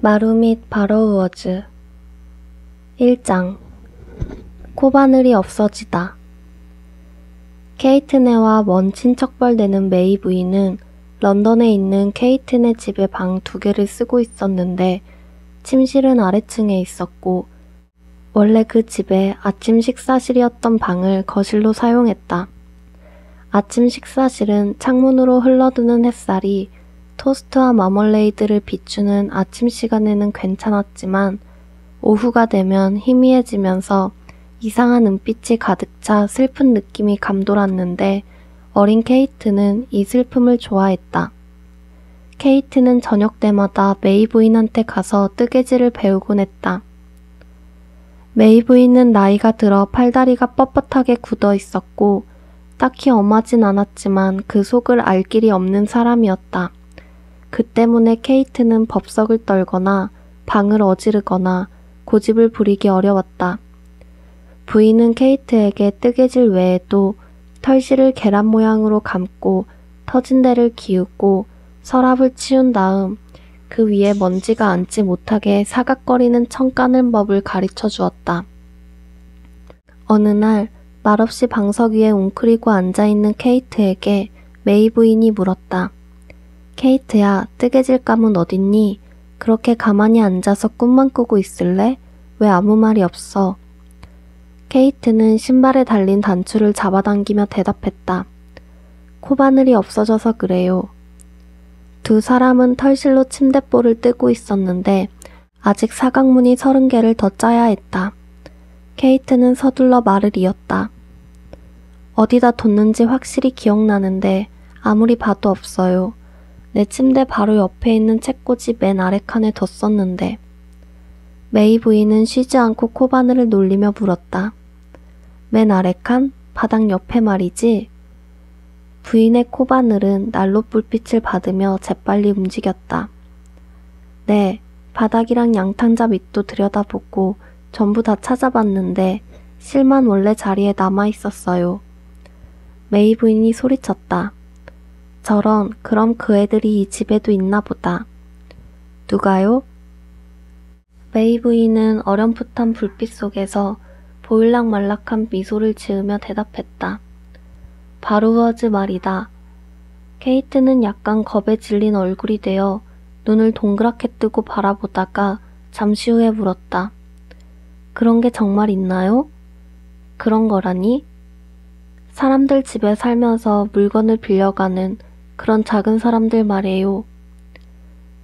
마루밋 바로우어즈 1장 코바늘이 없어지다. 케이트네와 먼 친척벌 되는 메이 부인은 런던에 있는 케이트네 집에 방 2개를 쓰고 있었는데 침실은 아래층에 있었고 원래 그 집의 아침 식사실이었던 방을 거실로 사용했다. 아침 식사실은 창문으로 흘러드는 햇살이 토스트와 마멀레이드를 비추는 아침 시간에는 괜찮았지만 오후가 되면 희미해지면서 이상한 은빛이 가득 차 슬픈 느낌이 감돌았는데 어린 케이트는 이 슬픔을 좋아했다. 케이트는 저녁 때마다 메이 부인한테 가서 뜨개질을 배우곤 했다. 메이 부인은 나이가 들어 팔다리가 뻣뻣하게 굳어 있었고 딱히 엄하진 않았지만 그 속을 알 길이 없는 사람이었다. 그 때문에 케이트는 법석을 떨거나 방을 어지르거나 고집을 부리기 어려웠다. 부인은 케이트에게 뜨개질 외에도 털실을 계란 모양으로 감고 터진 데를 기우고 서랍을 치운 다음 그 위에 먼지가 앉지 못하게 사각거리는 청 까는 법을 가르쳐 주었다. 어느 날 말없이 방석 위에 웅크리고 앉아있는 케이트에게 메이 부인이 물었다. 케이트야, 뜨개질감은 어딨니? 그렇게 가만히 앉아서 꿈만 꾸고 있을래? 왜 아무 말이 없어? 케이트는 신발에 달린 단추를 잡아당기며 대답했다. 코바늘이 없어져서 그래요. 두 사람은 털실로 침대볼을 뜨고 있었는데 아직 사각문이 30개를 더 짜야 했다. 케이트는 서둘러 말을 이었다. 어디다 뒀는지 확실히 기억나는데 아무리 봐도 없어요. 내 침대 바로 옆에 있는 책꽂이 맨 아래 칸에 뒀었는데. 메이 부인은 쉬지 않고 코바늘을 놀리며 물었다. 맨 아래 칸? 바닥 옆에 말이지? 부인의 코바늘은 난로 불빛을 받으며 재빨리 움직였다. 네, 바닥이랑 양탄자 밑도 들여다보고 전부 다 찾아봤는데 실만 원래 자리에 남아있었어요. 메이 부인이 소리쳤다. 저런, 그럼 그 애들이 이 집에도 있나 보다. 누가요? 메이 부인은 어렴풋한 불빛 속에서 보일락말락한 미소를 지으며 대답했다. 바로우어즈 말이다. 케이트는 약간 겁에 질린 얼굴이 되어 눈을 동그랗게 뜨고 바라보다가 잠시 후에 물었다. 그런 게 정말 있나요? 그런 거라니? 사람들 집에 살면서 물건을 빌려가는 그런 작은 사람들 말이에요.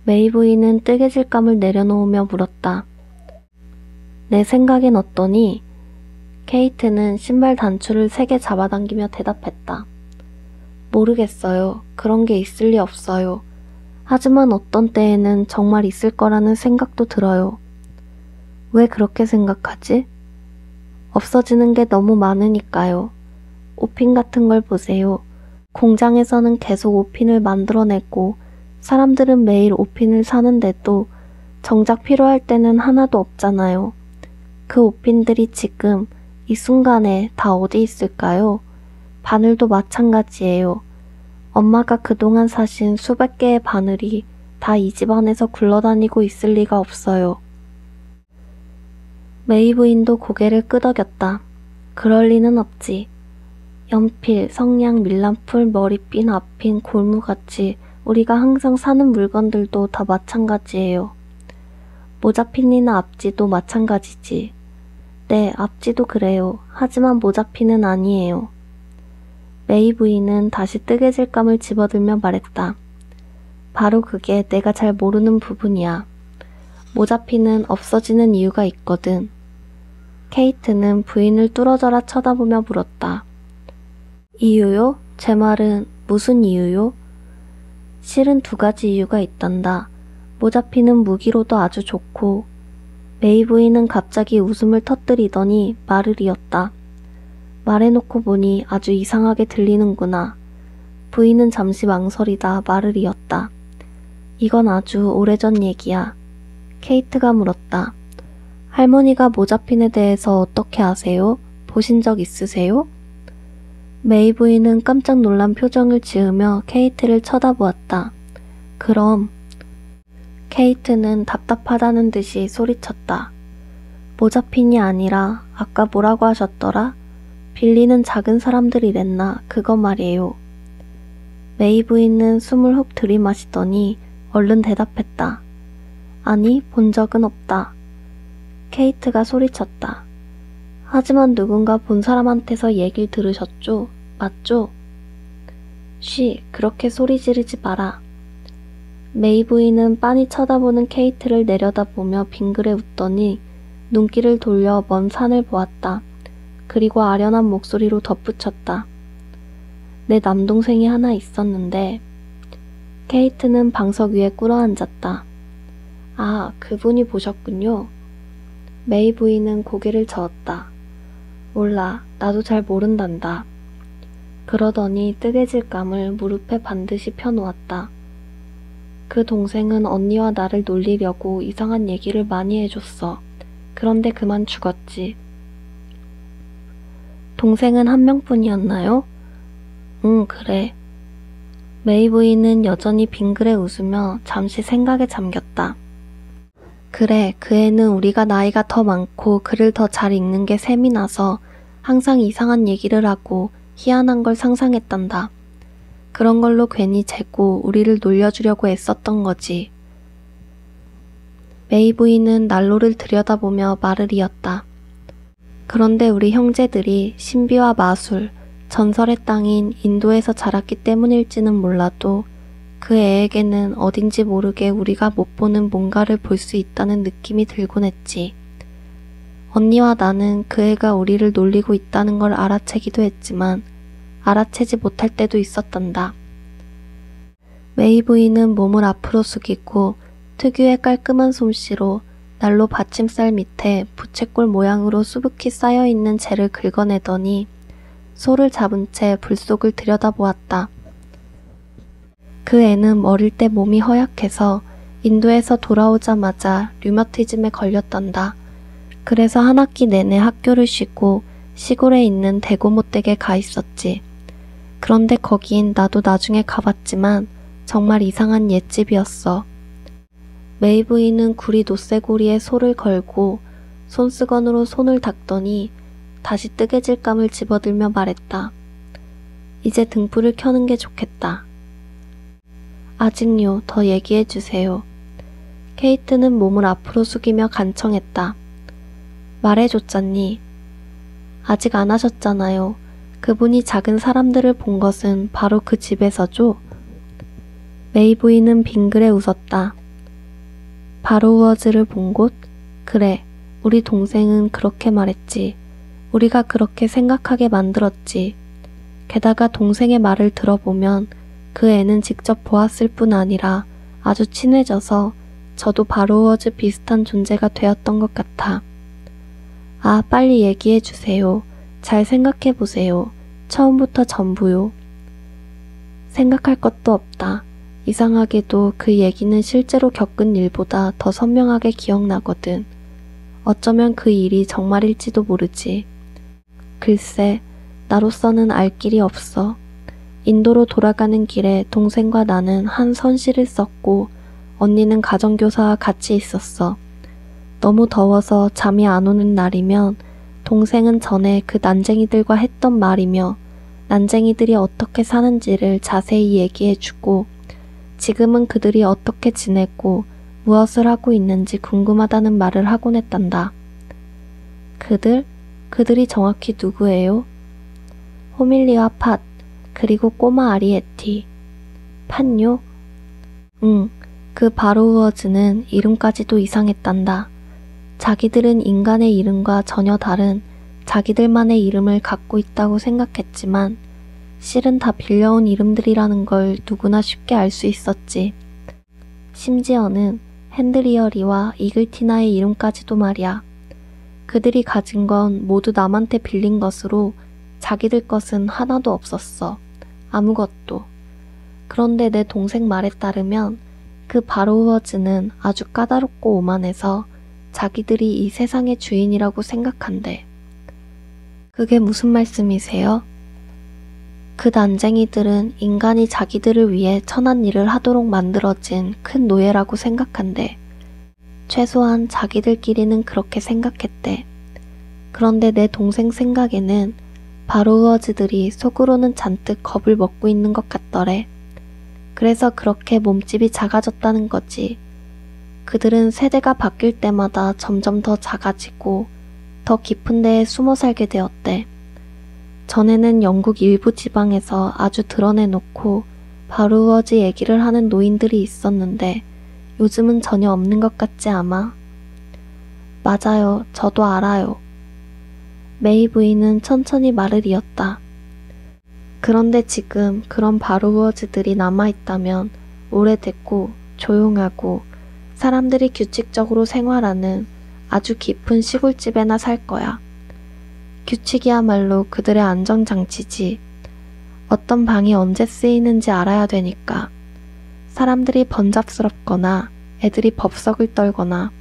메이 부인은 뜨개질감을 내려놓으며 물었다. 내 생각엔 어떠니? 케이트는 신발 단추를 3개 잡아당기며 대답했다. 모르겠어요. 그런 게 있을 리 없어요. 하지만 어떤 때에는 정말 있을 거라는 생각도 들어요. 왜 그렇게 생각하지? 없어지는 게 너무 많으니까요. 옷핀 같은 걸 보세요. 공장에서는 계속 옷핀을 만들어내고 사람들은 매일 옷핀을 사는데도 정작 필요할 때는 하나도 없잖아요. 그 옷핀들이 지금 이 순간에 다 어디 있을까요? 바늘도 마찬가지예요. 엄마가 그동안 사신 수백 개의 바늘이 다 이 집 안에서 굴러다니고 있을 리가 없어요. 메이 부인도 고개를 끄덕였다. 그럴 리는 없지. 연필, 성냥, 밀랍풀, 머리핀, 앞핀, 골무같이 우리가 항상 사는 물건들도 다 마찬가지예요. 모자핀이나 앞지도 마찬가지지. 네, 앞지도 그래요. 하지만 모자핀은 아니에요. 메이 부인은 다시 뜨개질감을 집어들며 말했다. 바로 그게 내가 잘 모르는 부분이야. 모자핀은 없어지는 이유가 있거든. 케이트는 부인을 뚫어져라 쳐다보며 물었다. 이유요? 제 말은 무슨 이유요? 실은 2가지 이유가 있단다. 모자핀은 무기로도 아주 좋고. 메이 부인은 갑자기 웃음을 터뜨리더니 말을 이었다. 말해놓고 보니 아주 이상하게 들리는구나. 부인은 잠시 망설이다 말을 이었다. 이건 아주 오래전 얘기야. 케이트가 물었다. 할머니가 모자핀에 대해서 어떻게 아세요? 보신 적 있으세요? 메이 부인은 깜짝 놀란 표정을 지으며 케이트를 쳐다보았다. 그럼. 케이트는 답답하다는 듯이 소리쳤다. 모자핀이 아니라 아까 뭐라고 하셨더라? 빌리는 작은 사람들이랬나? 그거 말이에요. 메이 부인은 숨을 훅 들이마시더니 얼른 대답했다. 아니, 본 적은 없다. 케이트가 소리쳤다. 하지만 누군가 본 사람한테서 얘길 들으셨죠? 맞죠? 쉬, 그렇게 소리 지르지 마라. 메이 부인은 빤히 쳐다보는 케이트를 내려다보며 빙그레 웃더니 눈길을 돌려 먼 산을 보았다. 그리고 아련한 목소리로 덧붙였다. 내 남동생이 하나 있었는데. 케이트는 방석 위에 꿇어앉았다. 아, 그분이 보셨군요. 메이 부인은 고개를 저었다. 몰라, 나도 잘 모른단다. 그러더니 뜨개질 감을 무릎에 반드시 펴놓았다. 그 동생은 언니와 나를 놀리려고 이상한 얘기를 많이 해줬어. 그런데 그만 죽었지. 동생은 한 명뿐이었나요? 응, 그래. 메이 부인은 여전히 빙그레 웃으며 잠시 생각에 잠겼다. 그래, 그 애는 우리가 나이가 더 많고 글을 더 잘 읽는 게 셈이 나서 항상 이상한 얘기를 하고 희한한 걸 상상했단다. 그런 걸로 괜히 재고 우리를 놀려주려고 애썼던 거지. 메이 부인은 난로를 들여다보며 말을 이었다. 그런데 우리 형제들이 신비와 마술, 전설의 땅인 인도에서 자랐기 때문일지는 몰라도 그 애에게는 어딘지 모르게 우리가 못 보는 뭔가를 볼 수 있다는 느낌이 들곤 했지. 언니와 나는 그 애가 우리를 놀리고 있다는 걸 알아채기도 했지만 알아채지 못할 때도 있었단다. 메이 부인은 몸을 앞으로 숙이고 특유의 깔끔한 솜씨로 난로 받침살 밑에 부채꼴 모양으로 수북히 쌓여있는 재를 긁어내더니 소를 잡은 채 불 속을 들여다보았다. 그 애는 어릴 때 몸이 허약해서 인도에서 돌아오자마자 류마티즘에 걸렸단다. 그래서 한 학기 내내 학교를 쉬고 시골에 있는 대고못댁에 가 있었지. 그런데 거긴 나도 나중에 가봤지만 정말 이상한 옛집이었어. 메이 부인은 구리 노쇠고리에 소를 걸고 손수건으로 손을 닦더니 다시 뜨개질감을 집어들며 말했다. 이제 등불을 켜는 게 좋겠다. 아직요, 더 얘기해 주세요. 케이트는 몸을 앞으로 숙이며 간청했다. 말해줬잖니. 아직 안 하셨잖아요. 그분이 작은 사람들을 본 것은 바로 그 집에서죠? 메이 부인은 빙그레 웃었다. 바로우어즈를 본 곳? 그래, 우리 동생은 그렇게 말했지. 우리가 그렇게 생각하게 만들었지. 게다가 동생의 말을 들어보면 그 애는 직접 보았을 뿐 아니라 아주 친해져서 저도 바로우어즈 비슷한 존재가 되었던 것 같아. 아, 빨리 얘기해 주세요. 잘 생각해 보세요. 처음부터 전부요. 생각할 것도 없다. 이상하게도 그 얘기는 실제로 겪은 일보다 더 선명하게 기억나거든. 어쩌면 그 일이 정말일지도 모르지. 글쎄, 나로서는 알 길이 없어. 인도로 돌아가는 길에 동생과 나는 한 선실을 썼고 언니는 가정교사와 같이 있었어. 너무 더워서 잠이 안 오는 날이면 동생은 전에 그 난쟁이들과 했던 말이며 난쟁이들이 어떻게 사는지를 자세히 얘기해주고 지금은 그들이 어떻게 지내고 무엇을 하고 있는지 궁금하다는 말을 하곤 했단다. 그들이 정확히 누구예요? 호밀리와 팟, 그리고 꼬마 아리에티. 팥요? 응, 그 바로우어즈는 이름까지도 이상했단다. 자기들은 인간의 이름과 전혀 다른 자기들만의 이름을 갖고 있다고 생각했지만 실은 다 빌려온 이름들이라는 걸 누구나 쉽게 알 수 있었지. 심지어는 핸드리어리와 이글티나의 이름까지도 말이야. 그들이 가진 건 모두 남한테 빌린 것으로 자기들 것은 하나도 없었어. 아무것도. 그런데 내 동생 말에 따르면 그 바로우어즈는 아주 까다롭고 오만해서 자기들이 이 세상의 주인이라고 생각한대. 그게 무슨 말씀이세요? 그 난쟁이들은 인간이 자기들을 위해 천한 일을 하도록 만들어진 큰 노예라고 생각한대. 최소한 자기들끼리는 그렇게 생각했대. 그런데 내 동생 생각에는 바로우어즈들이 속으로는 잔뜩 겁을 먹고 있는 것 같더래. 그래서 그렇게 몸집이 작아졌다는 거지. 그들은 세대가 바뀔 때마다 점점 더 작아지고 더 깊은 데에 숨어 살게 되었대. 전에는 영국 일부 지방에서 아주 드러내놓고 바로우어즈 얘기를 하는 노인들이 있었는데 요즘은 전혀 없는 것 같지 아마? 맞아요. 저도 알아요. 메이 부인은 천천히 말을 이었다. 그런데 지금 그런 바로우어즈들이 남아있다면 오래됐고 조용하고 사람들이 규칙적으로 생활하는 아주 깊은 시골집에나 살 거야. 규칙이야말로 그들의 안전장치지. 어떤 방이 언제 쓰이는지 알아야 되니까. 사람들이 번잡스럽거나 애들이 법석을 떨거나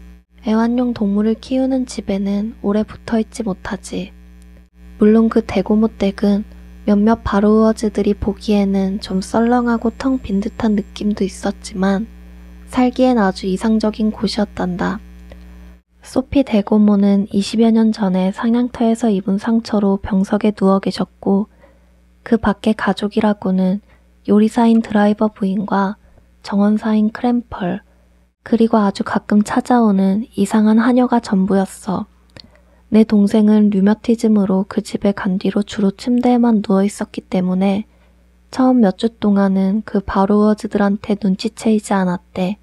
애완용 동물을 키우는 집에는 오래 붙어있지 못하지. 물론 그 대고모댁은 몇몇 바로우어즈들이 보기에는 좀 썰렁하고 텅 빈 듯한 느낌도 있었지만 살기엔 아주 이상적인 곳이었단다. 소피 대고모는 20여 년 전에 상냥터에서 입은 상처로 병석에 누워 계셨고 그 밖에 가족이라고는 요리사인 드라이버 부인과 정원사인 크램펄 그리고 아주 가끔 찾아오는 이상한 하녀가 전부였어. 내 동생은 류머티즘으로 그 집에 간 뒤로 주로 침대에만 누워 있었기 때문에 처음 몇 주 동안은 그 바로워즈들한테 눈치채이지 않았대.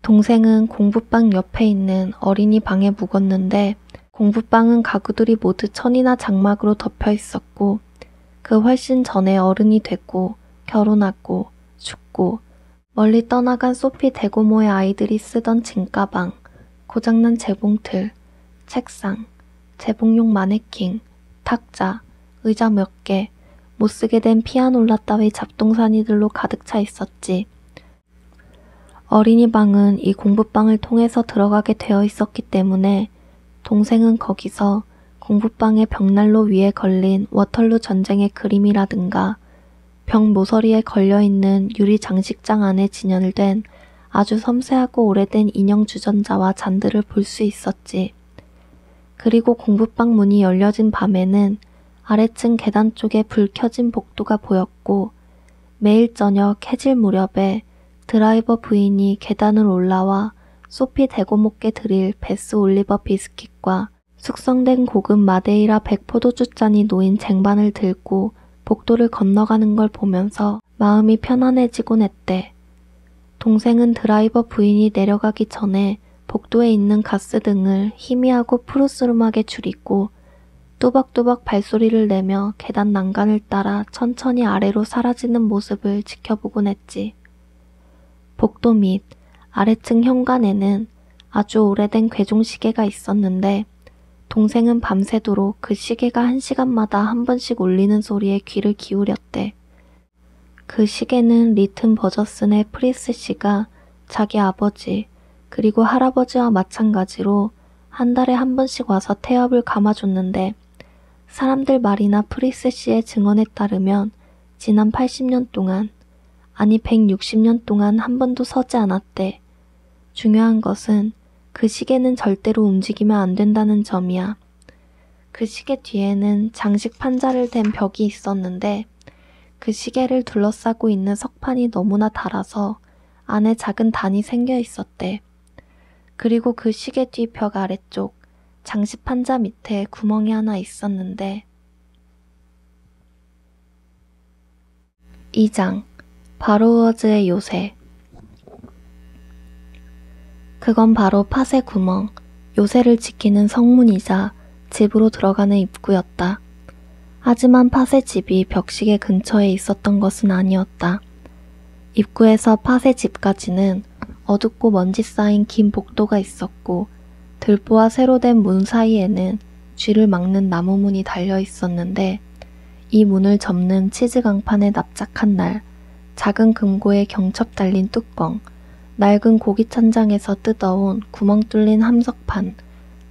동생은 공부방 옆에 있는 어린이 방에 묵었는데 공부방은 가구들이 모두 천이나 장막으로 덮여 있었고 그 훨씬 전에 어른이 됐고 결혼하고 죽고 멀리 떠나간 소피 대고모의 아이들이 쓰던 짐가방, 고장난 재봉틀, 책상, 재봉용 마네킹, 탁자, 의자 몇 개, 못쓰게 된 피아놀라 따위 잡동사니들로 가득 차 있었지. 어린이방은 이 공부방을 통해서 들어가게 되어 있었기 때문에 동생은 거기서 공부방의 벽난로 위에 걸린 워털루 전쟁의 그림이라든가 벽 모서리에 걸려있는 유리 장식장 안에 진열된 아주 섬세하고 오래된 인형 주전자와 잔들을 볼 수 있었지. 그리고 공부방 문이 열려진 밤에는 아래층 계단 쪽에 불 켜진 복도가 보였고 매일 저녁 해질 무렵에 드라이버 부인이 계단을 올라와 소피 대고모께 드릴 베스 올리버 비스킷과 숙성된 고급 마데이라 백포도주잔이 놓인 쟁반을 들고 복도를 건너가는 걸 보면서 마음이 편안해지곤 했대. 동생은 드라이버 부인이 내려가기 전에 복도에 있는 가스등을 희미하고 푸르스름하게 줄이고 뚜벅뚜벅 발소리를 내며 계단 난간을 따라 천천히 아래로 사라지는 모습을 지켜보곤 했지. 복도 밑 아래층 현관에는 아주 오래된 괴종시계가 있었는데 동생은 밤새도록 그 시계가 1시간마다 한 번씩 울리는 소리에 귀를 기울였대. 그 시계는 리튼 버저슨의 프리스 씨가 자기 아버지 그리고 할아버지와 마찬가지로 한 달에 한 번씩 와서 태엽을 감아줬는데 사람들 말이나 프리스 씨의 증언에 따르면 지난 80년 동안 아니 160년 동안 한 번도 서지 않았대. 중요한 것은 그 시계는 절대로 움직이면 안 된다는 점이야. 그 시계 뒤에는 장식 판자를 댄 벽이 있었는데 그 시계를 둘러싸고 있는 석판이 너무나 달아서 안에 작은 단이 생겨 있었대. 그리고 그 시계 뒤 벽 아래쪽 장식 판자 밑에 구멍이 하나 있었는데 2장 바로우어즈의 요새. 그건 바로 팥의 구멍, 요새를 지키는 성문이자 집으로 들어가는 입구였다. 하지만 팥의 집이 벽시계 근처에 있었던 것은 아니었다. 입구에서 팥의 집까지는 어둡고 먼지 쌓인 긴 복도가 있었고 들보와 새로 된 문 사이에는 쥐를 막는 나무 문이 달려 있었는데 이 문을 접는 치즈 강판에 납작한 날, 작은 금고에 경첩 달린 뚜껑, 낡은 고기 찬장에서 뜯어온 구멍 뚫린 함석판,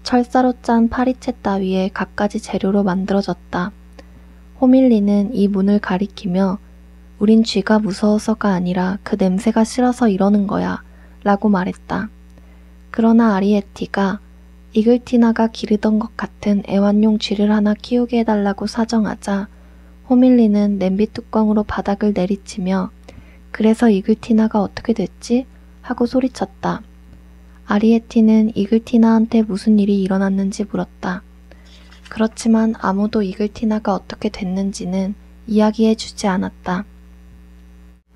철사로 짠 파리채 따위에 갖가지 재료로 만들어졌다. 호밀리는 이 문을 가리키며 우린 쥐가 무서워서가 아니라 그 냄새가 싫어서 이러는 거야 라고 말했다. 그러나 아리에티가 이글티나가 기르던 것 같은 애완용 쥐를 하나 키우게 해달라고 사정하자 호밀리는 냄비 뚜껑으로 바닥을 내리치며 그래서 이글티나가 어떻게 됐지? 하고 소리쳤다. 아리에티는 이글티나한테 무슨 일이 일어났는지 물었다. 그렇지만 아무도 이글티나가 어떻게 됐는지는 이야기해 주지 않았다.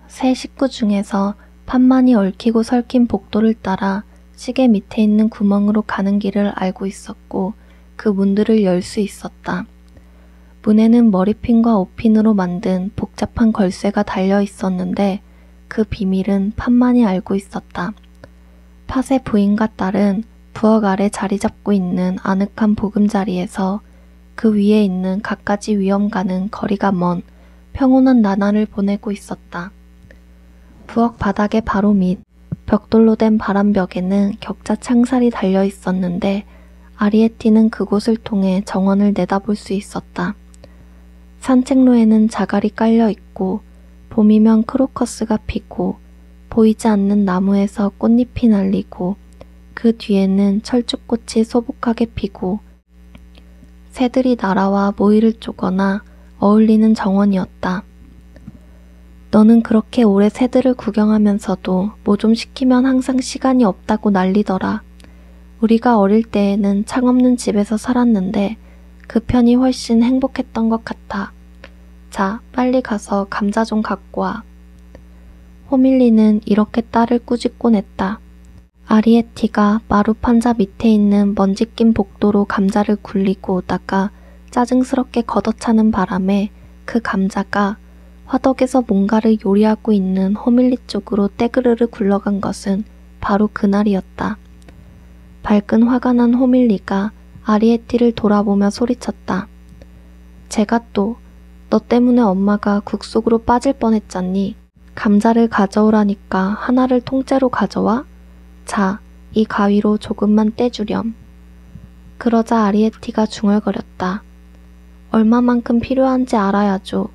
세 식구 중에서 판만이 얽히고 설킨 복도를 따라 시계 밑에 있는 구멍으로 가는 길을 알고 있었고 그 문들을 열 수 있었다. 문에는 머리핀과 옷핀으로 만든 복잡한 걸쇠가 달려 있었는데 그 비밀은 판만이 알고 있었다. 팥의 부인과 딸은 부엌 아래 자리 잡고 있는 아늑한 보금자리에서 그 위에 있는 갖가지 위험과는 거리가 먼 평온한 나날을 보내고 있었다. 부엌 바닥의 바로 밑 벽돌로 된 바람벽에는 격자 창살이 달려 있었는데 아리에티는 그곳을 통해 정원을 내다볼 수 있었다. 산책로에는 자갈이 깔려 있고 봄이면 크로커스가 피고 보이지 않는 나무에서 꽃잎이 날리고 그 뒤에는 철쭉꽃이 소복하게 피고 새들이 날아와 모이를 쪼거나 어울리는 정원이었다. 너는 그렇게 오래 새들을 구경하면서도 뭐 좀 시키면 항상 시간이 없다고 난리더라. 우리가 어릴 때에는 창 없는 집에서 살았는데 그 편이 훨씬 행복했던 것 같아. 자, 빨리 가서 감자 좀 갖고 와. 호밀리는 이렇게 딸을 꾸짖고 냈다. 아리에티가 마루판자 밑에 있는 먼지 낀 복도로 감자를 굴리고 오다가 짜증스럽게 걷어차는 바람에 그 감자가 화덕에서 뭔가를 요리하고 있는 호밀리 쪽으로 떼그르르 굴러간 것은 바로 그날이었다. 발끈 화가 난 호밀리가 아리에티를 돌아보며 소리쳤다. 제가 또 너 때문에 엄마가 국 속으로 빠질 뻔했잖니. 감자를 가져오라니까 하나를 통째로 가져와? 자, 이 가위로 조금만 떼주렴. 그러자 아리에티가 중얼거렸다. 얼마만큼 필요한지 알아야죠.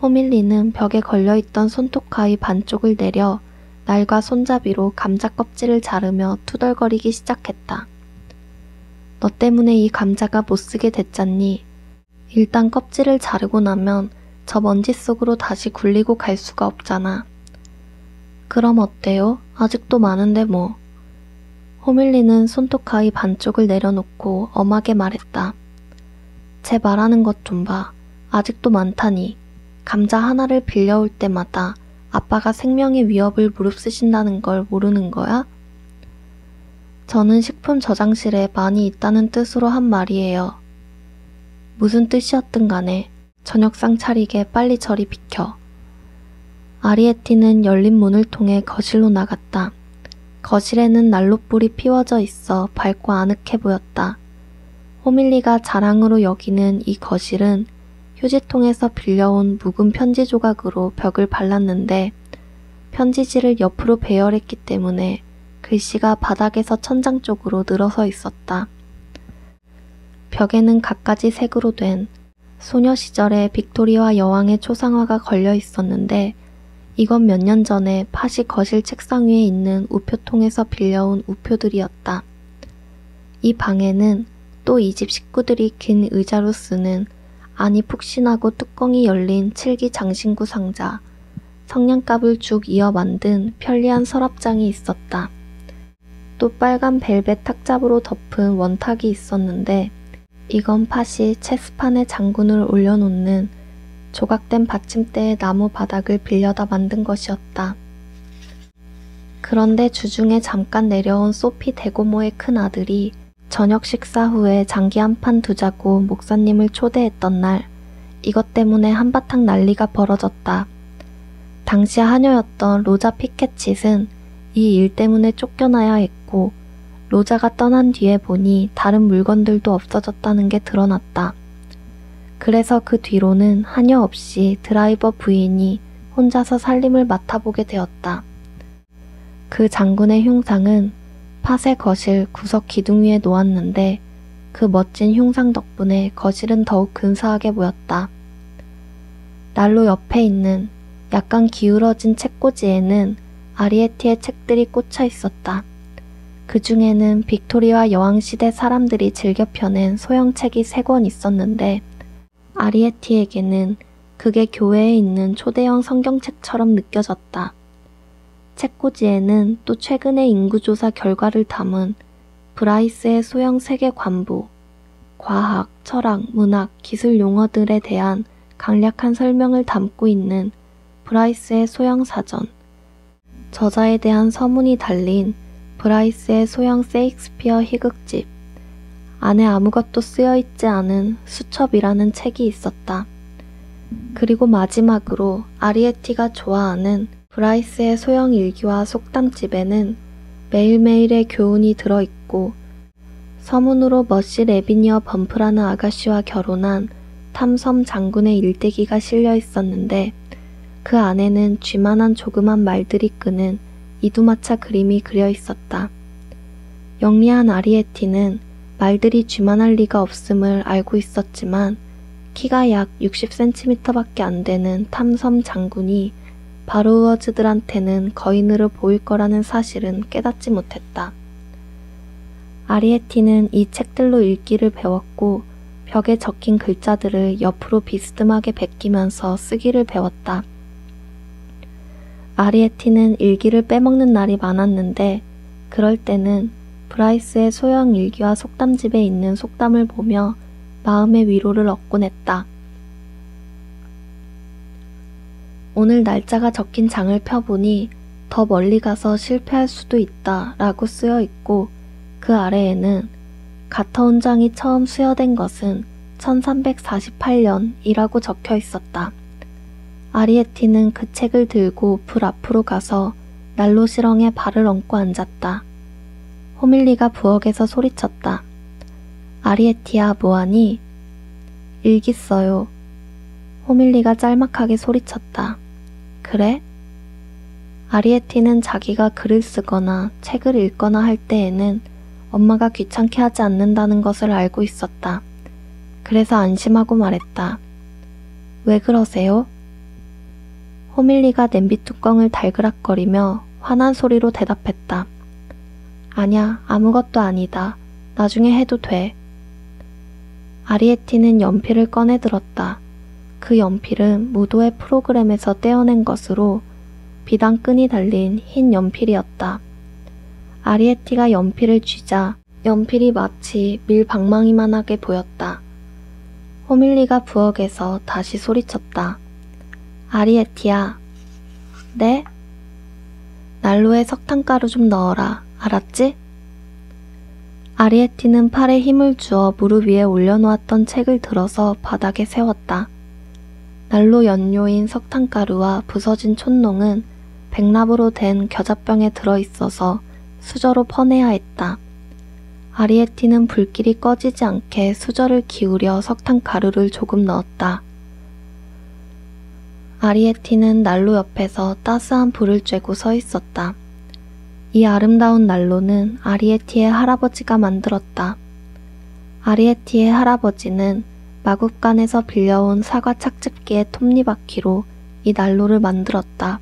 호밀리는 벽에 걸려있던 손톱가위 반쪽을 내려 날과 손잡이로 감자 껍질을 자르며 투덜거리기 시작했다. 너 때문에 이 감자가 못쓰게 됐잖니. 일단 껍질을 자르고 나면 저 먼지 속으로 다시 굴리고 갈 수가 없잖아. 그럼 어때요? 아직도 많은데 뭐. 호밀리는 손톱가위 반쪽을 내려놓고 엄하게 말했다. 제 말하는 것 좀 봐. 아직도 많다니. 감자 하나를 빌려올 때마다 아빠가 생명의 위협을 무릅쓰신다는 걸 모르는 거야? 저는 식품 저장실에 많이 있다는 뜻으로 한 말이에요. 무슨 뜻이었든 간에 저녁상 차리게 빨리 저리 비켜. 아리에티는 열린 문을 통해 거실로 나갔다. 거실에는 난로불이 피워져 있어 밝고 아늑해 보였다. 호밀리가 자랑으로 여기는 이 거실은 휴지통에서 빌려온 묵은 편지 조각으로 벽을 발랐는데 편지지를 옆으로 배열했기 때문에 글씨가 바닥에서 천장 쪽으로 늘어서 있었다. 벽에는 갖가지 색으로 된 소녀 시절의 빅토리아 여왕의 초상화가 걸려 있었는데 이건 몇 년 전에 팥이 거실 책상 위에 있는 우표통에서 빌려온 우표들이었다. 이 방에는 또 이 집 식구들이 긴 의자로 쓰는 안이 푹신하고 뚜껑이 열린 칠기 장신구 상자, 성냥갑을 쭉 이어 만든 편리한 서랍장이 있었다. 또 빨간 벨벳 탁잡으로 덮은 원탁이 있었는데 이건 팥이 체스판에 장군을 올려놓는 조각된 받침대의 나무 바닥을 빌려다 만든 것이었다. 그런데 주중에 잠깐 내려온 소피 대고모의 큰 아들이 저녁 식사 후에 장기 한 판 두자고 목사님을 초대했던 날 이것 때문에 한바탕 난리가 벌어졌다. 당시 하녀였던 로자 피켓칫은 이 일 때문에 쫓겨나야 했고 로자가 떠난 뒤에 보니 다른 물건들도 없어졌다는 게 드러났다. 그래서 그 뒤로는 하녀 없이 드라이버 부인이 혼자서 살림을 맡아보게 되었다. 그 장군의 흉상은 팥의 거실 구석 기둥 위에 놓았는데 그 멋진 흉상 덕분에 거실은 더욱 근사하게 보였다. 난로 옆에 있는 약간 기울어진 책꽂이에는 아리에티의 책들이 꽂혀 있었다. 그 중에는 빅토리아 여왕시대 사람들이 즐겨 펴낸 소형책이 3권 있었는데 아리에티에게는 그게 교회에 있는 초대형 성경책처럼 느껴졌다. 책꽂이에는 또 최근의 인구조사 결과를 담은 브라이스의 소형 세계 관부, 과학, 철학, 문학, 기술 용어들에 대한 간략한 설명을 담고 있는 브라이스의 소형 사전, 저자에 대한 서문이 달린 브라이스의 소형 세익스피어 희극집, 안에 아무것도 쓰여있지 않은 수첩이라는 책이 있었다. 그리고 마지막으로 아리에티가 좋아하는 브라이스의 소형 일기와 속담집에는 매일매일의 교훈이 들어있고 서문으로 머시 레비니어 범프라는 아가씨와 결혼한 탐섬 장군의 일대기가 실려 있었는데 그 안에는 쥐만한 조그만 말들이 끄는 이두마차 그림이 그려 있었다. 영리한 아리에티는 말들이 쥐만할 리가 없음을 알고 있었지만 키가 약 60cm밖에 안 되는 탐섬 장군이 바로우어즈들한테는 거인으로 보일 거라는 사실은 깨닫지 못했다. 아리에티는 이 책들로 읽기를 배웠고 벽에 적힌 글자들을 옆으로 비스듬하게 베끼면서 쓰기를 배웠다. 아리에티는 일기를 빼먹는 날이 많았는데 그럴 때는 브라이스의 소형 일기와 속담집에 있는 속담을 보며 마음의 위로를 얻곤 했다. 오늘 날짜가 적힌 장을 펴보니 더 멀리 가서 실패할 수도 있다 라고 쓰여 있고 그 아래에는 가터운 장이 처음 수여된 것은 1348년이라고 적혀 있었다. 아리에티는 그 책을 들고 불 앞으로 가서 난로 시렁에 발을 얹고 앉았다. 호밀리가 부엌에서 소리쳤다. 아리에티야, 뭐하니? 일기 써요. 호밀리가 짤막하게 소리쳤다. 그래? 아리에티는 자기가 글을 쓰거나 책을 읽거나 할 때에는 엄마가 귀찮게 하지 않는다는 것을 알고 있었다. 그래서 안심하고 말했다. 왜 그러세요? 호밀리가 냄비 뚜껑을 달그락거리며 화난 소리로 대답했다. 아냐, 아무것도 아니다. 나중에 해도 돼. 아리에티는 연필을 꺼내 들었다. 그 연필은 무도회 프로그램에서 떼어낸 것으로 비단 끈이 달린 흰 연필이었다. 아리에티가 연필을 쥐자 연필이 마치 밀방망이만하게 보였다. 호밀리가 부엌에서 다시 소리쳤다. 아리에티야. 네? 난로에 석탄가루 좀 넣어라. 알았지? 아리에티는 팔에 힘을 주어 무릎 위에 올려놓았던 책을 들어서 바닥에 세웠다. 난로 연료인 석탄가루와 부서진 촛농은 백납으로 된 겨자병에 들어있어서 수저로 퍼내야 했다. 아리에티는 불길이 꺼지지 않게 수저를 기울여 석탄가루를 조금 넣었다. 아리에티는 난로 옆에서 따스한 불을 쬐고 서 있었다. 이 아름다운 난로는 아리에티의 할아버지가 만들었다. 아리에티의 할아버지는 마국간에서 빌려온 사과 착즙기의 톱니바퀴로 이 난로를 만들었다.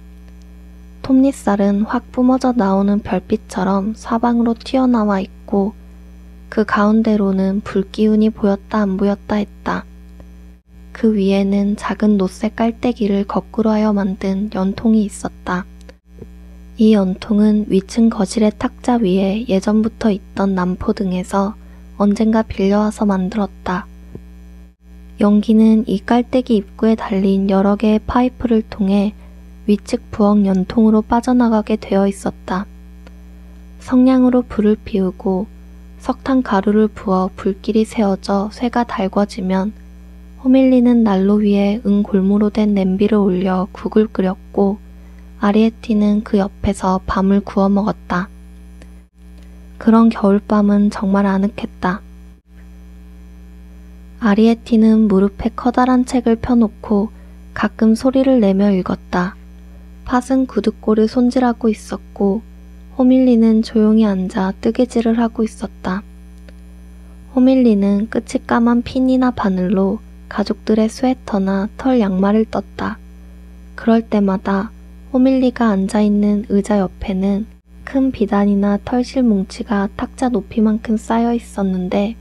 톱니살은 확 뿜어져 나오는 별빛처럼 사방으로 튀어나와 있고 그 가운데로는 불기운이 보였다 안 보였다 했다. 그 위에는 작은 노쇠 깔때기를 거꾸로 하여 만든 연통이 있었다. 이 연통은 위층 거실의 탁자 위에 예전부터 있던 남포등에서 언젠가 빌려와서 만들었다. 연기는 이 깔때기 입구에 달린 여러 개의 파이프를 통해 위측 부엌 연통으로 빠져나가게 되어 있었다. 성냥으로 불을 피우고 석탄 가루를 부어 불길이 세워져 쇠가 달궈지면 호밀리는 난로 위에 은골무로 된 냄비를 올려 국을 끓였고 아리에티는 그 옆에서 밤을 구워 먹었다. 그런 겨울밤은 정말 아늑했다. 아리에티는 무릎에 커다란 책을 펴놓고 가끔 소리를 내며 읽었다. 팥은 구두꼬를 손질하고 있었고 호밀리는 조용히 앉아 뜨개질을 하고 있었다. 호밀리는 끝이 까만 핀이나 바늘로 가족들의 스웨터나 털 양말을 떴다. 그럴 때마다 호밀리가 앉아있는 의자 옆에는 큰 비단이나 털실 뭉치가 탁자 높이만큼 쌓여 있었는데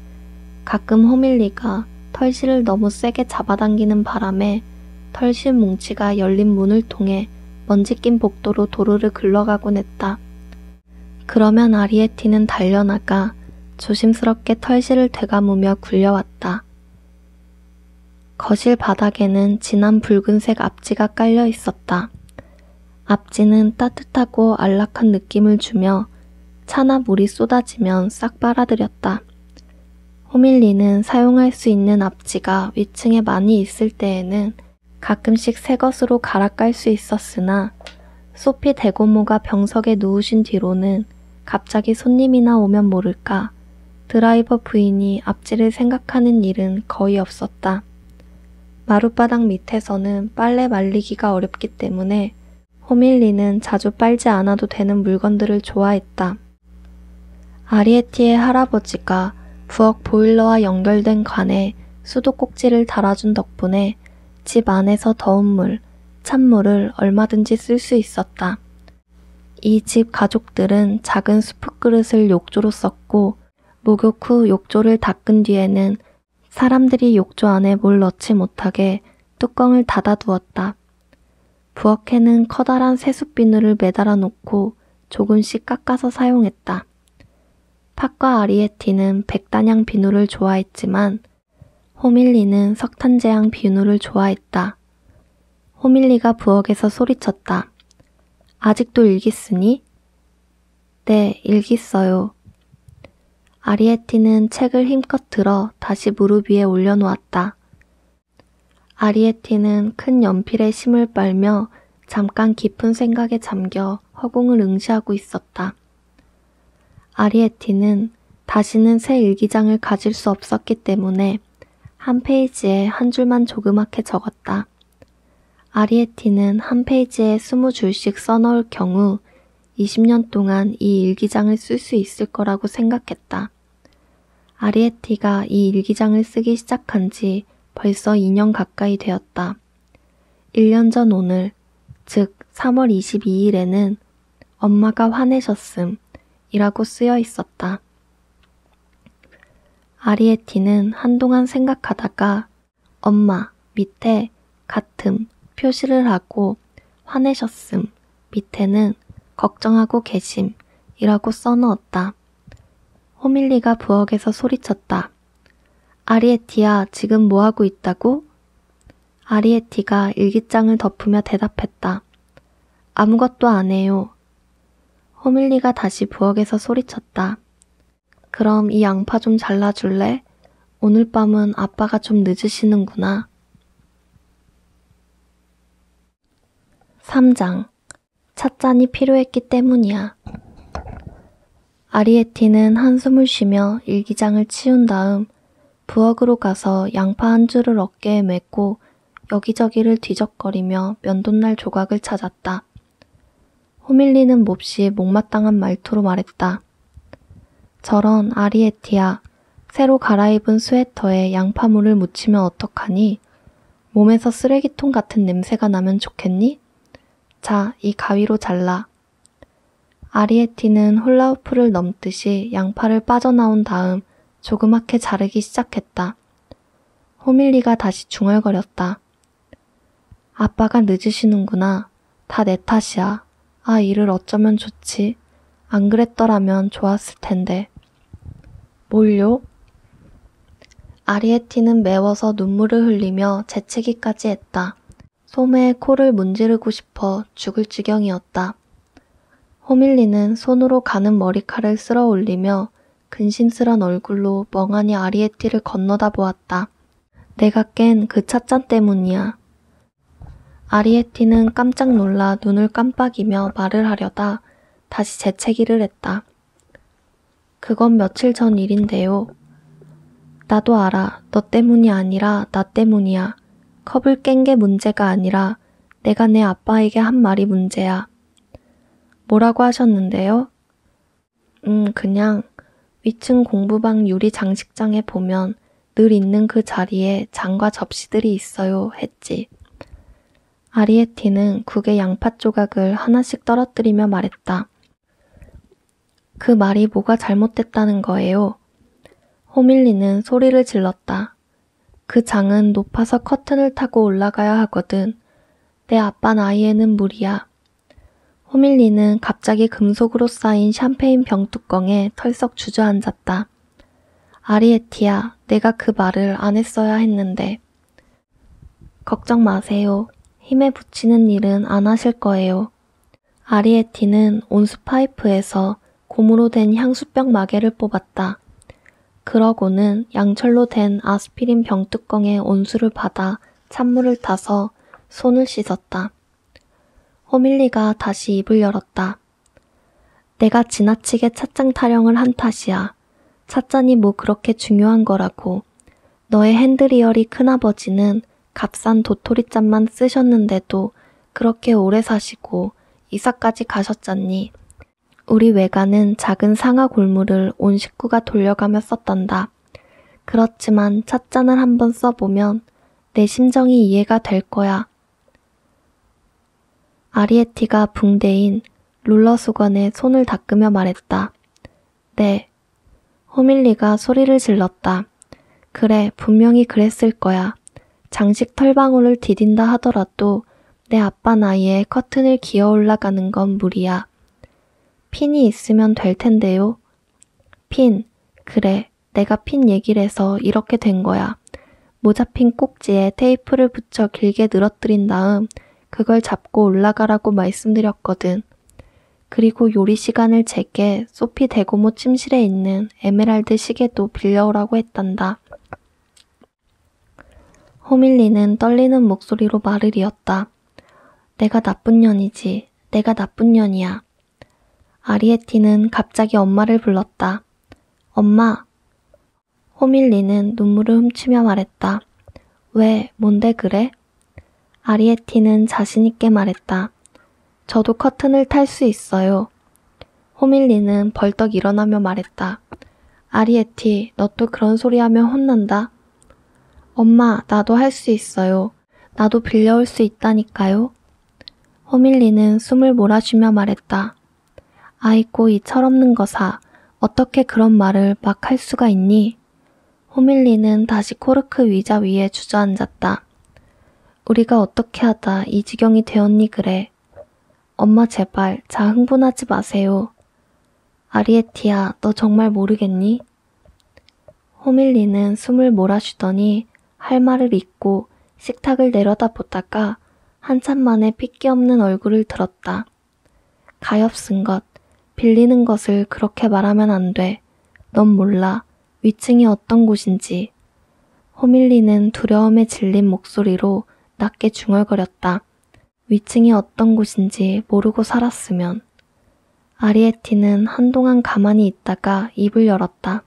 가끔 호밀리가 털실을 너무 세게 잡아당기는 바람에 털실 뭉치가 열린 문을 통해 먼지 낀 복도로 도로를 굴러가곤 했다. 그러면 아리에티는 달려나가 조심스럽게 털실을 되감으며 굴려왔다. 거실 바닥에는 진한 붉은색 앞지가 깔려 있었다. 앞지는 따뜻하고 안락한 느낌을 주며 차나 물이 쏟아지면 싹 빨아들였다. 호밀리는 사용할 수 있는 앞지가 위층에 많이 있을 때에는 가끔씩 새 것으로 갈아 깔 수 있었으나 소피 대고모가 병석에 누우신 뒤로는 갑자기 손님이나 오면 모를까 드라이버 부인이 앞지를 생각하는 일은 거의 없었다. 마룻바닥 밑에서는 빨래 말리기가 어렵기 때문에 호밀리는 자주 빨지 않아도 되는 물건들을 좋아했다. 아리에티의 할아버지가 부엌 보일러와 연결된 관에 수도꼭지를 달아준 덕분에 집 안에서 더운 물, 찬물을 얼마든지 쓸 수 있었다. 이 집 가족들은 작은 수프 그릇을 욕조로 썼고 목욕 후 욕조를 닦은 뒤에는 사람들이 욕조 안에 뭘 넣지 못하게 뚜껑을 닫아두었다. 부엌에는 커다란 세숫 비누를 매달아 놓고 조금씩 깎아서 사용했다. 팥과 아리에티는 백단향 비누를 좋아했지만 호밀리는 석탄제향 비누를 좋아했다. 호밀리가 부엌에서 소리쳤다. 아직도 일기 쓰니? 네, 일기 써요. 아리에티는 책을 힘껏 들어 다시 무릎 위에 올려놓았다. 아리에티는 큰 연필에 심을 빨며 잠깐 깊은 생각에 잠겨 허공을 응시하고 있었다. 아리에티는 다시는 새 일기장을 가질 수 없었기 때문에 한 페이지에 한 줄만 조그맣게 적었다. 아리에티는 한 페이지에 20줄씩 써넣을 경우 20년 동안 이 일기장을 쓸 수 있을 거라고 생각했다. 아리에티가 이 일기장을 쓰기 시작한 지 벌써 2년 가까이 되었다. 1년 전 오늘, 즉 3월 22일에는 엄마가 화내셨음 이라고 쓰여 있었다. 아리에티는 한동안 생각하다가 엄마 밑에 같음 표시를 하고 화내셨음 밑에는 걱정하고 계심 이라고 써넣었다. 호밀리가 부엌에서 소리쳤다. 아리에티야, 지금 뭐하고 있다고? 아리에티가 일기장을 덮으며 대답했다. 아무것도 안 해요. 호밀리가 다시 부엌에서 소리쳤다. 그럼 이 양파 좀 잘라줄래? 오늘 밤은 아빠가 좀 늦으시는구나. 3장. 찻잔이 필요했기 때문이야. 아리에티는 한숨을 쉬며 일기장을 치운 다음 부엌으로 가서 양파 한 줄을 어깨에 메고 여기저기를 뒤적거리며 면도날 조각을 찾았다. 호밀리는 몹시 못마땅한 말투로 말했다. 저런 아리에티야, 새로 갈아입은 스웨터에 양파물을 묻히면 어떡하니? 몸에서 쓰레기통 같은 냄새가 나면 좋겠니? 자, 이 가위로 잘라. 아리에티는 훌라후프를 넘듯이 양파를 빠져나온 다음 조그맣게 자르기 시작했다. 호밀리가 다시 중얼거렸다. 아빠가 늦으시는구나. 다 내 탓이야. 아, 일을 어쩌면 좋지. 안 그랬더라면 좋았을 텐데. 뭘요? 아리에티는 매워서 눈물을 흘리며 재채기까지 했다. 소매에 코를 문지르고 싶어 죽을 지경이었다. 호밀리는 손으로 가는 머리칼을 쓸어 올리며 근심스런 얼굴로 멍하니 아리에티를 건너다 보았다. 내가 깬 그 찻잔 때문이야. 아리에티는 깜짝 놀라 눈을 깜빡이며 말을 하려다 다시 재채기를 했다. 그건 며칠 전 일인데요. 나도 알아. 너 때문이 아니라 나 때문이야. 컵을 깬 게 문제가 아니라 내가 내 아빠에게 한 말이 문제야. 뭐라고 하셨는데요? 그냥 위층 공부방 유리 장식장에 보면 늘 있는 그 자리에 잔과 접시들이 있어요 했지. 아리에티는 국의 양파 조각을 하나씩 떨어뜨리며 말했다. 그 말이 뭐가 잘못됐다는 거예요? 호밀리는 소리를 질렀다. 그 장은 높아서 커튼을 타고 올라가야 하거든. 내 아빠 나이에는 무리야. 호밀리는 갑자기 금속으로 쌓인 샴페인 병뚜껑에 털썩 주저앉았다. 아리에티야, 내가 그 말을 안 했어야 했는데. 걱정 마세요. 힘에 부치는 일은 안 하실 거예요. 아리에티는 온수 파이프에서 고무로 된 향수병 마개를 뽑았다. 그러고는 양철로 된 아스피린 병뚜껑에 온수를 받아 찬물을 타서 손을 씻었다. 호밀리가 다시 입을 열었다. 내가 지나치게 찻잔 타령을 한 탓이야. 찻잔이 뭐 그렇게 중요한 거라고. 너의 핸드리얼이 큰아버지는 값싼 도토리잔만 쓰셨는데도 그렇게 오래 사시고 이사까지 가셨잖니. 우리 외가는 작은 상아 골무를 온 식구가 돌려가며 썼단다. 그렇지만 찻잔을 한번 써보면 내 심정이 이해가 될 거야. 아리에티가 붕대인 롤러 수건에 손을 닦으며 말했다. 네. 호밀리가 소리를 질렀다. 그래, 분명히 그랬을 거야. 장식 털방울을 디딘다 하더라도 내 아빠 나이에 커튼을 기어 올라가는 건 무리야. 핀이 있으면 될 텐데요. 핀. 그래, 내가 핀 얘기를 해서 이렇게 된 거야. 모자핀 꼭지에 테이프를 붙여 길게 늘어뜨린 다음 그걸 잡고 올라가라고 말씀드렸거든. 그리고 요리 시간을 재게 소피 대고모 침실에 있는 에메랄드 시계도 빌려오라고 했단다. 호밀리는 떨리는 목소리로 말을 이었다. 내가 나쁜 년이지. 내가 나쁜 년이야. 아리에티는 갑자기 엄마를 불렀다. 엄마. 호밀리는 눈물을 훔치며 말했다. 왜, 뭔데 그래? 아리에티는 자신있게 말했다. 저도 커튼을 탈 수 있어요. 호밀리는 벌떡 일어나며 말했다. 아리에티, 너 또 그런 소리 하면 혼난다. 엄마, 나도 할 수 있어요. 나도 빌려올 수 있다니까요. 호밀리는 숨을 몰아쉬며 말했다. 아이고, 이 철없는 거사. 어떻게 그런 말을 막 할 수가 있니? 호밀리는 다시 코르크 의자 위에 주저앉았다. 우리가 어떻게 하다 이 지경이 되었니 그래. 엄마 제발 자 흥분하지 마세요. 아리에티야, 너 정말 모르겠니? 호밀리는 숨을 몰아쉬더니 할 말을 잇고 식탁을 내려다보다가 한참 만에 핏기 없는 얼굴을 들었다. 가엾은 것, 빌리는 것을 그렇게 말하면 안 돼. 넌 몰라. 위층이 어떤 곳인지. 호밀리는 두려움에 질린 목소리로 낮게 중얼거렸다. 위층이 어떤 곳인지 모르고 살았으면. 아리에티는 한동안 가만히 있다가 입을 열었다.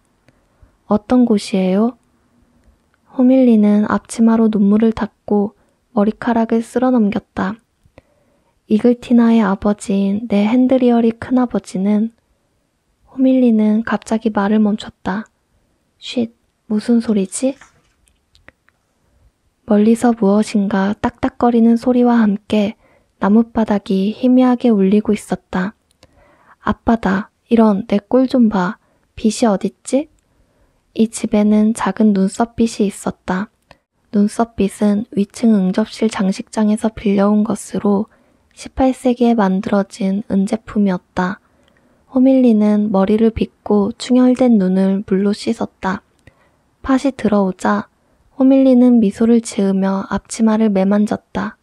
어떤 곳이에요? 호밀리는 앞치마로 눈물을 닦고 머리카락을 쓸어 넘겼다. 이글티나의 아버지인 내 핸드리얼이 큰아버지는 호밀리는 갑자기 말을 멈췄다. 쉿, 무슨 소리지? 멀리서 무엇인가 딱딱거리는 소리와 함께 나뭇바닥이 희미하게 울리고 있었다. 아빠다. 이런 내 꼴 좀 봐. 빛이 어딨지? 이 집에는 작은 눈썹빛이 있었다. 눈썹빛은 위층 응접실 장식장에서 빌려온 것으로 18세기에 만들어진 은제품이었다. 호밀리는 머리를 빗고 충혈된 눈을 물로 씻었다. 팥이 들어오자 호밀리는 미소를 지으며 앞치마를 매만졌다.